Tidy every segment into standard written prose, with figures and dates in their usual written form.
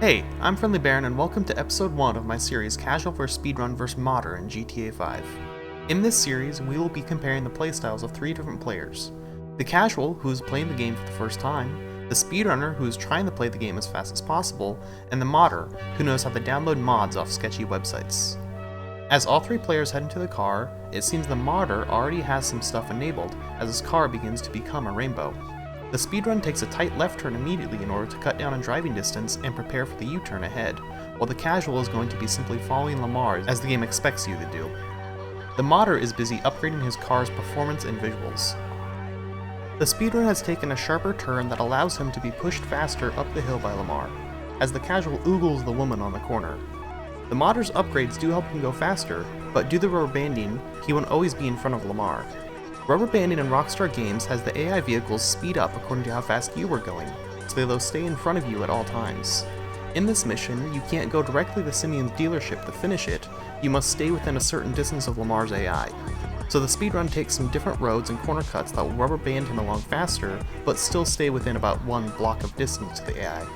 Hey, I'm FriendlyBaron and welcome to episode 1 of my series Casual vs Speedrun vs Modder in GTA V. In this series, we will be comparing the playstyles of 3 different players. The casual, who is playing the game for the first time, the speedrunner, who is trying to play the game as fast as possible, and the modder, who knows how to download mods off sketchy websites. As all 3 players head into the car, it seems the modder already has some stuff enabled as his car begins to become a rainbow. The speedrun takes a tight left turn immediately in order to cut down on driving distance and prepare for the U-turn ahead, while the casual is going to be simply following Lamar as the game expects you to do. The modder is busy upgrading his car's performance and visuals. The speedrun has taken a sharper turn that allows him to be pushed faster up the hill by Lamar, as the casual oogles the woman on the corner. The modder's upgrades do help him go faster, but due to rubber banding, he won't always be in front of Lamar. Rubber banding in Rockstar games has the AI vehicles speed up according to how fast you are going, so they'll stay in front of you at all times. In this mission, you can't go directly to Simeon's dealership to finish it, you must stay within a certain distance of Lamar's AI. So the speedrun takes some different roads and corner cuts that will rubber band him along faster, but still stay within about 1 block of distance to the AI.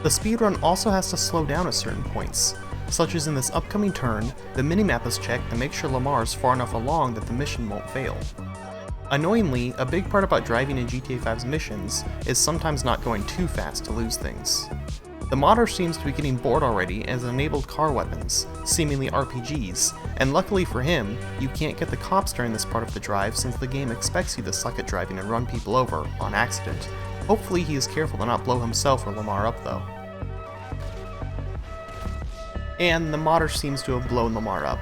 The speedrun also has to slow down at certain points, such as in this upcoming turn, the minimap is checked to make sure Lamar is far enough along that the mission won't fail. Annoyingly, a big part about driving in GTA V's missions is sometimes not going too fast to lose things. The modder seems to be getting bored already and has enabled car weapons, seemingly RPGs, and luckily for him, you can't get the cops during this part of the drive since the game expects you to suck at driving and run people over, on accident. Hopefully he is careful to not blow himself or Lamar up though. And the modder seems to have blown Lamar up.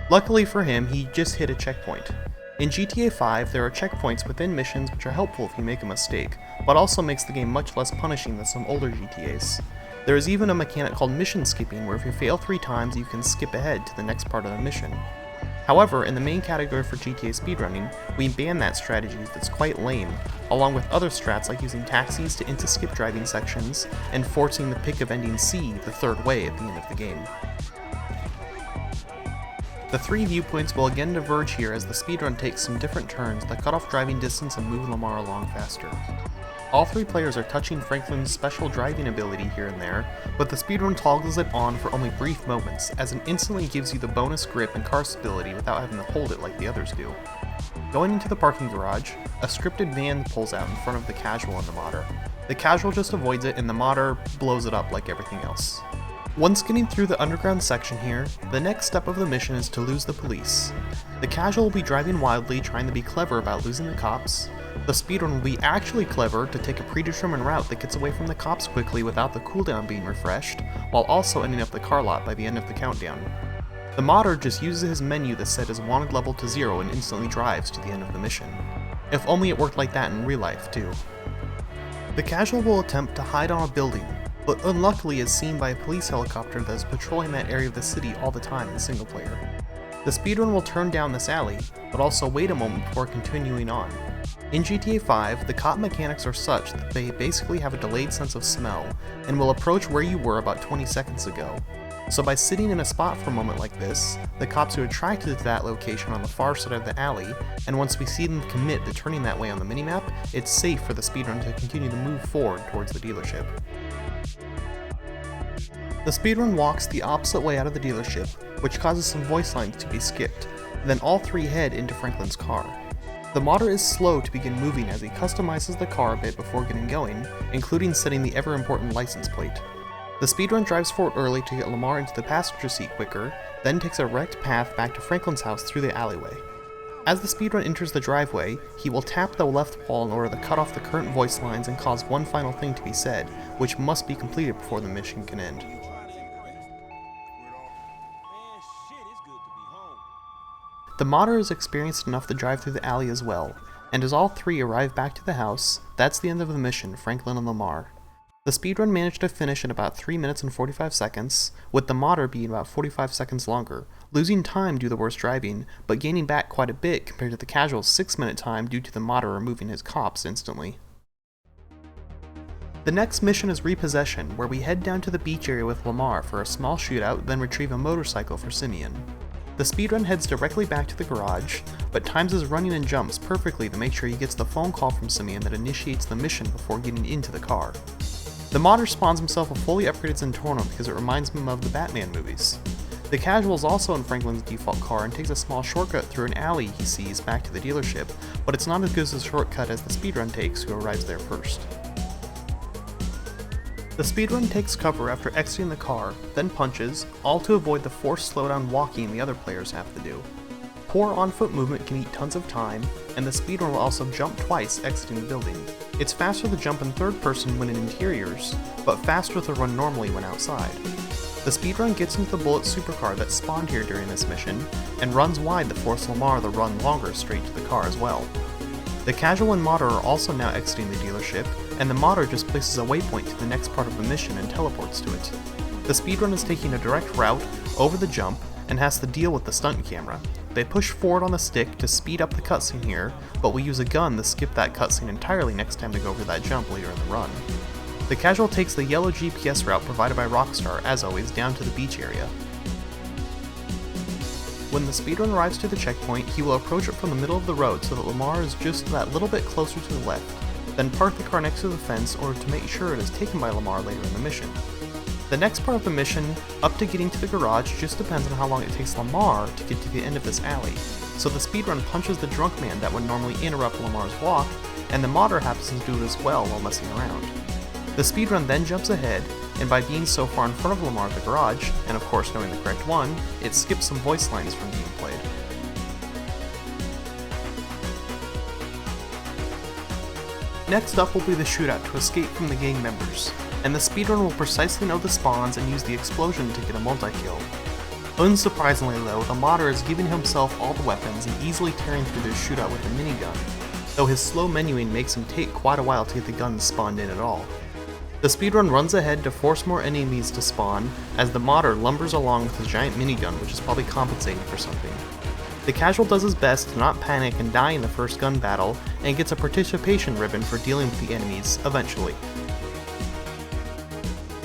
Luckily for him, he just hit a checkpoint. In GTA V, there are checkpoints within missions which are helpful if you make a mistake, but also makes the game much less punishing than some older GTAs. There is even a mechanic called mission skipping where if you fail 3 times you can skip ahead to the next part of the mission. However, in the main category for GTA speedrunning, we ban that strategy that's quite lame, along with other strats like using taxis to insta-skip driving sections, and forcing the pick of ending C the 3rd way at the end of the game. The 3 viewpoints will again diverge here as the speedrun takes some different turns that cut off driving distance and move Lamar along faster. All 3 players are touching Franklin's special driving ability here and there, but the speedrun toggles it on for only brief moments, as it instantly gives you the bonus grip and car stability without having to hold it like the others do. Going into the parking garage, a scripted van pulls out in front of the casual and the modder. The casual just avoids it and the modder blows it up like everything else. Once getting through the underground section here, the next step of the mission is to lose the police. The casual will be driving wildly trying to be clever about losing the cops. The speedrun will be actually clever to take a predetermined route that gets away from the cops quickly without the cooldown being refreshed, while also ending up the car lot by the end of the countdown. The modder just uses his menu that set his wanted level to 0 and instantly drives to the end of the mission. If only it worked like that in real life too. The casual will attempt to hide on a building, but unluckily is seen by a police helicopter that is patrolling that area of the city all the time in single player. The speedrun will turn down this alley, but also wait a moment before continuing on. In GTA V, the cop mechanics are such that they basically have a delayed sense of smell, and will approach where you were about 20 seconds ago. So by sitting in a spot for a moment like this, the cops are attracted to that location on the far side of the alley, and once we see them commit to turning that way on the minimap, it's safe for the speedrun to continue to move forward towards the dealership. The speedrun walks the opposite way out of the dealership, which causes some voice lines to be skipped, then all 3 head into Franklin's car. The modder is slow to begin moving as he customizes the car a bit before getting going, including setting the ever-important license plate. The speedrun drives forward early to get Lamar into the passenger seat quicker, then takes a direct path back to Franklin's house through the alleyway. As the speedrun enters the driveway, he will tap the left wall in order to cut off the current voice lines and cause one final thing to be said, which must be completed before the mission can end. The modder is experienced enough to drive through the alley as well, and as all 3 arrive back to the house, that's the end of the mission, Franklin and Lamar. The speedrun managed to finish in about 3 minutes and 45 seconds, with the modder being about 45 seconds longer, losing time due to worse driving, but gaining back quite a bit compared to the casual 6-minute time due to the modder removing his cops instantly. The next mission is Repossession, where we head down to the beach area with Lamar for a small shootout, then retrieve a motorcycle for Simeon. The speedrun heads directly back to the garage, but times his running and jumps perfectly to make sure he gets the phone call from Simeon that initiates the mission before getting into the car. The modder spawns himself a fully upgraded Zentorno because it reminds him of the Batman movies. The casual is also in Franklin's default car and takes a small shortcut through an alley he sees back to the dealership, but it's not as good as the shortcut as the speedrun takes, who arrives there first. The speedrun takes cover after exiting the car, then punches, all to avoid the forced slowdown walking the other players have to do. Poor on-foot movement can eat tons of time, and the speedrun will also jump twice exiting the building. It's faster to jump in third person when in interiors, but faster to run normally when outside. The speedrun gets into the bullet supercar that spawned here during this mission, and runs wide to force Lamar to run longer straight to the car as well. The casual and modder are also now exiting the dealership, and the modder just places a waypoint to the next part of the mission and teleports to it. The speedrun is taking a direct route over the jump and has to deal with the stunt camera. They push forward on the stick to speed up the cutscene here, but we use a gun to skip that cutscene entirely next time to go over that jump later in the run. The casual takes the yellow GPS route provided by Rockstar, as always, down to the beach area. When the speedrun arrives to the checkpoint, he will approach it from the middle of the road so that Lamar is just that little bit closer to the left, then park the car next to the fence in order to make sure it is taken by Lamar later in the mission. The next part of the mission, up to getting to the garage, just depends on how long it takes Lamar to get to the end of this alley, so the speedrun punches the drunk man that would normally interrupt Lamar's walk, and the modder happens to do it as well while messing around. The speedrun then jumps ahead, and by being so far in front of Lamar at the garage, and of course knowing the correct one, it skips some voice lines from being played. Next up will be the shootout to escape from the gang members, and the speedrun will precisely know the spawns and use the explosion to get a multi-kill. Unsurprisingly though, the modder is giving himself all the weapons and easily tearing through this shootout with a minigun, though his slow menuing makes him take quite a while to get the guns spawned in at all. The speedrun runs ahead to force more enemies to spawn, as the modder lumbers along with his giant minigun, which is probably compensating for something. The casual does his best to not panic and die in the first gun battle, and gets a participation ribbon for dealing with the enemies, eventually.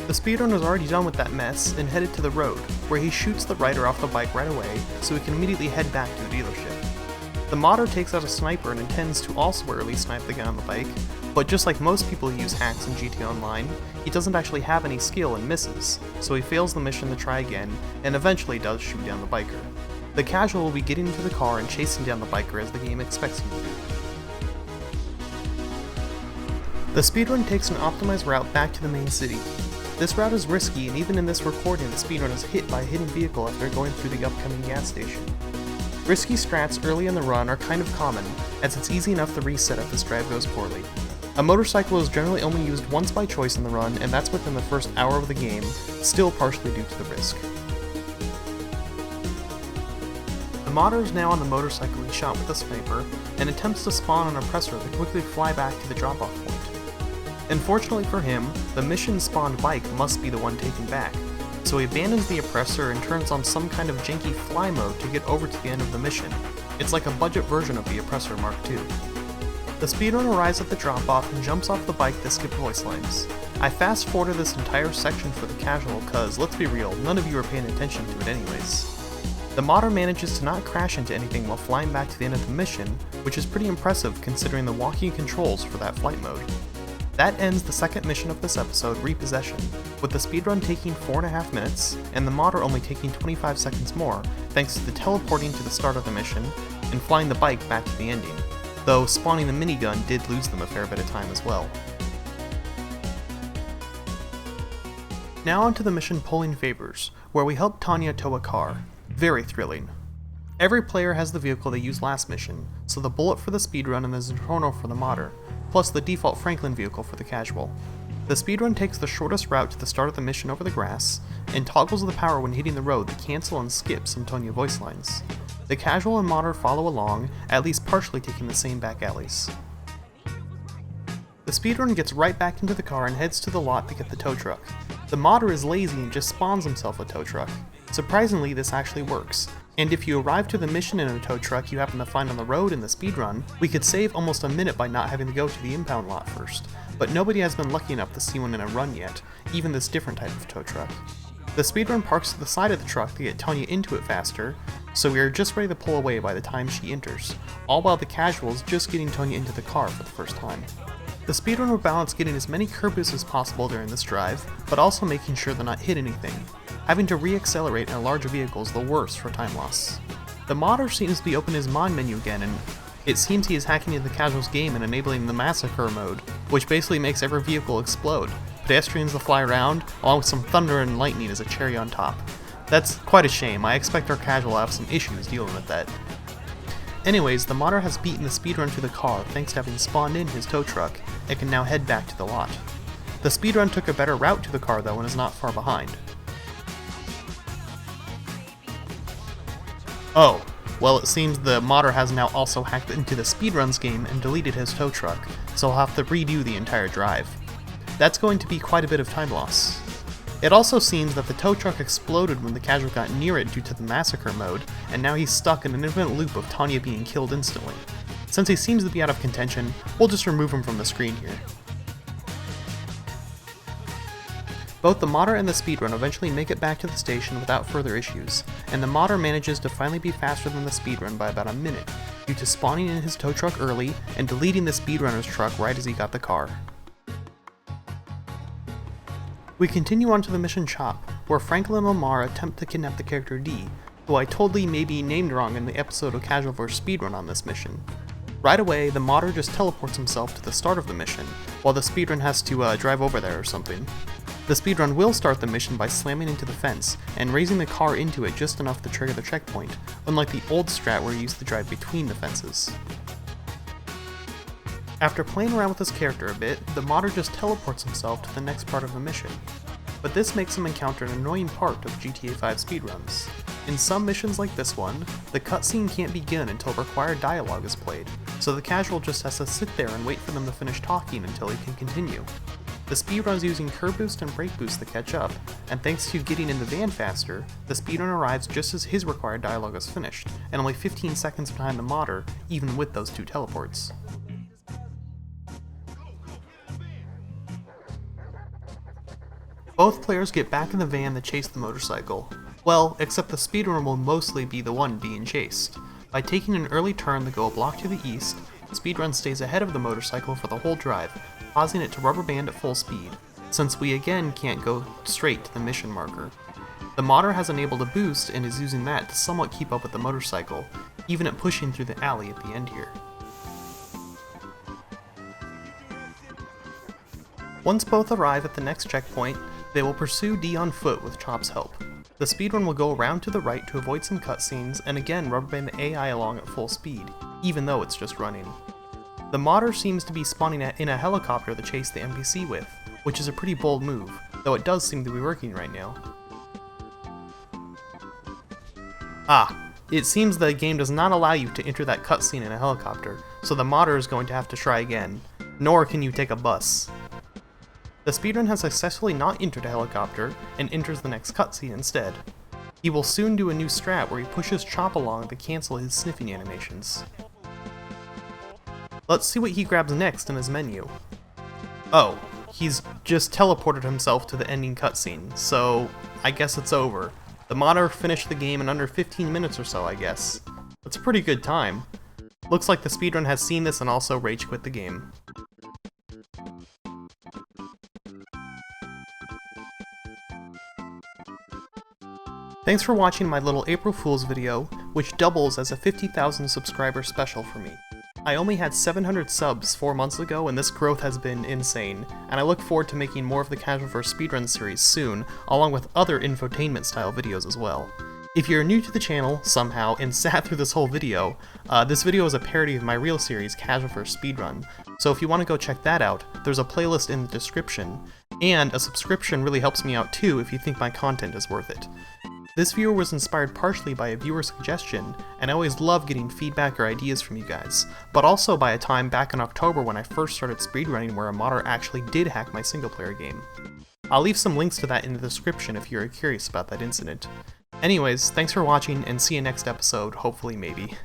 The speedrun is already done with that mess and headed to the road, where he shoots the rider off the bike right away, so he can immediately head back to the dealership. The modder takes out a sniper and intends to also early snipe the guy on the bike, but just like most people who use hacks in GTA Online, he doesn't actually have any skill and misses, so he fails the mission to try again, and eventually does shoot down the biker. The casual will be getting into the car and chasing down the biker as the game expects him to do. The speedrun takes an optimized route back to the main city. This route is risky, and even in this recording the speedrun is hit by a hidden vehicle after going through the upcoming gas station. Risky strats early in the run are kind of common, as it's easy enough to reset if this drive goes poorly. A motorcycle is generally only used once by choice in the run, and that's within the first hour of the game, still partially due to the risk. The modder is now on the motorcycle he shot with a sniper, and attempts to spawn an oppressor to quickly fly back to the drop-off point. Unfortunately for him, the mission-spawned bike must be the one taken back, so he abandons the oppressor and turns on some kind of janky fly mode to get over to the end of the mission. It's like a budget version of the oppressor Mark II. The speedrun arrives at the drop-off and jumps off the bike to skip voice lines. I fast-forwarded this entire section for the casual cause, let's be real, none of you are paying attention to it anyways. The modder manages to not crash into anything while flying back to the end of the mission, which is pretty impressive considering the walking controls for that flight mode. That ends the second mission of this episode, Repossession, with the speedrun taking 4.5 minutes, and the modder only taking 25 seconds more, thanks to the teleporting to the start of the mission, and flying the bike back to the ending, though spawning the minigun did lose them a fair bit of time as well. Now onto the mission Pulling Favors, where we help Tanya tow a car. Very thrilling. Every player has the vehicle they used last mission, so the bullet for the speedrun and the Zentorno for the modder, plus the default Franklin vehicle for the casual. The speedrun takes the shortest route to the start of the mission over the grass, and toggles the power when hitting the road to cancel and skip some Tonya voice lines. The casual and modder follow along, at least partially taking the same back alleys. The speedrun gets right back into the car and heads to the lot to get the tow truck. The modder is lazy and just spawns himself a tow truck. Surprisingly, this actually works, and if you arrive to the mission in a tow truck you happen to find on the road in the speedrun, we could save almost a minute by not having to go to the impound lot first, but nobody has been lucky enough to see one in a run yet, even this different type of tow truck. The speedrun parks to the side of the truck to get Tanya into it faster, so we are just ready to pull away by the time she enters, all while the casual is just getting Tanya into the car for the first time. The speedrun will balance getting as many curb boosts as possible during this drive, but also making sure they're not hit anything. Having to re-accelerate in a larger vehicle is the worst for time loss. The modder seems to be opening his mod menu again, and it seems he is hacking into the casuals game and enabling the massacre mode, which basically makes every vehicle explode. Pedestrians will fly around, along with some thunder and lightning as a cherry on top. That's quite a shame. I expect our casual will have some issues dealing with that. Anyways, the modder has beaten the speedrun to the car thanks to having spawned in his tow truck, and can now head back to the lot. The speedrun took a better route to the car though and is not far behind. Oh, well it seems the modder has now also hacked into the speedruns game and deleted his tow truck, so I'll have to redo the entire drive. That's going to be quite a bit of time loss. It also seems that the tow truck exploded when the casual got near it due to the massacre mode, and now he's stuck in an infinite loop of Tanya being killed instantly. Since he seems to be out of contention, we'll just remove him from the screen here. Both the modder and the speedrun eventually make it back to the station without further issues, and the modder manages to finally be faster than the speedrun by about a minute, due to spawning in his tow truck early and deleting the speedrunner's truck right as he got the car. We continue on to the mission shop, where Franklin and Lamar attempt to kidnap the character D, who I totally may be named wrong in the episode of Casual vs Speedrun on this mission. Right away, the modder just teleports himself to the start of the mission, while the speedrun has to drive over there or something. The speedrun will start the mission by slamming into the fence, and raising the car into it just enough to trigger the checkpoint, unlike the old strat where he used to drive between the fences. After playing around with his character a bit, the modder just teleports himself to the next part of the mission. But this makes him encounter an annoying part of GTA V speedruns. In some missions like this one, the cutscene can't begin until required dialogue is played, so the casual just has to sit there and wait for them to finish talking until he can continue. The speedrun's using curb boost and brake boost to catch up, and thanks to getting in the van faster, the speedrun arrives just as his required dialogue is finished, and only 15 seconds behind the modder, even with those two teleports. Both players get back in the van to chase the motorcycle. Well, except the speedrunner will mostly be the one being chased. By taking an early turn to go a block to the east, the speedrun stays ahead of the motorcycle for the whole drive, causing it to rubber band at full speed, since we again can't go straight to the mission marker. The modder has enabled a boost and is using that to somewhat keep up with the motorcycle, even at pushing through the alley at the end here. Once both arrive at the next checkpoint, they will pursue D on foot with Chop's help. The speedrun will go around to the right to avoid some cutscenes and again rubberband the AI along at full speed, even though it's just running. The modder seems to be spawning in a helicopter to chase the NPC with, which is a pretty bold move, though it does seem to be working right now. It seems the game does not allow you to enter that cutscene in a helicopter, so the modder is going to have to try again, nor can you take a bus. The speedrun has successfully not entered a helicopter, and enters the next cutscene instead. He will soon do a new strat where he pushes Chop along to cancel his sniffing animations. Let's see what he grabs next in his menu. Oh, he's just teleported himself to the ending cutscene, so I guess it's over. The modder finished the game in under 15 minutes or so, I guess. That's a pretty good time. Looks like the speedrun has seen this and also rage quit the game. Thanks for watching my little April Fool's video, which doubles as a 50,000 subscriber special for me. I only had 700 subs 4 months ago and this growth has been insane, and I look forward to making more of the Casual vs Speedrun series soon, along with other infotainment style videos as well. If you're new to the channel, somehow, and sat through this whole video, this video is a parody of my real series, Casual vs Speedrun, so if you want to go check that out, there's a playlist in the description, and a subscription really helps me out too if you think my content is worth it. This video was inspired partially by a viewer suggestion, and I always love getting feedback or ideas from you guys, but also by a time back in October when I first started speedrunning where a modder actually did hack my single-player game. I'll leave some links to that in the description if you're curious about that incident. Anyways, thanks for watching and see you next episode, hopefully maybe.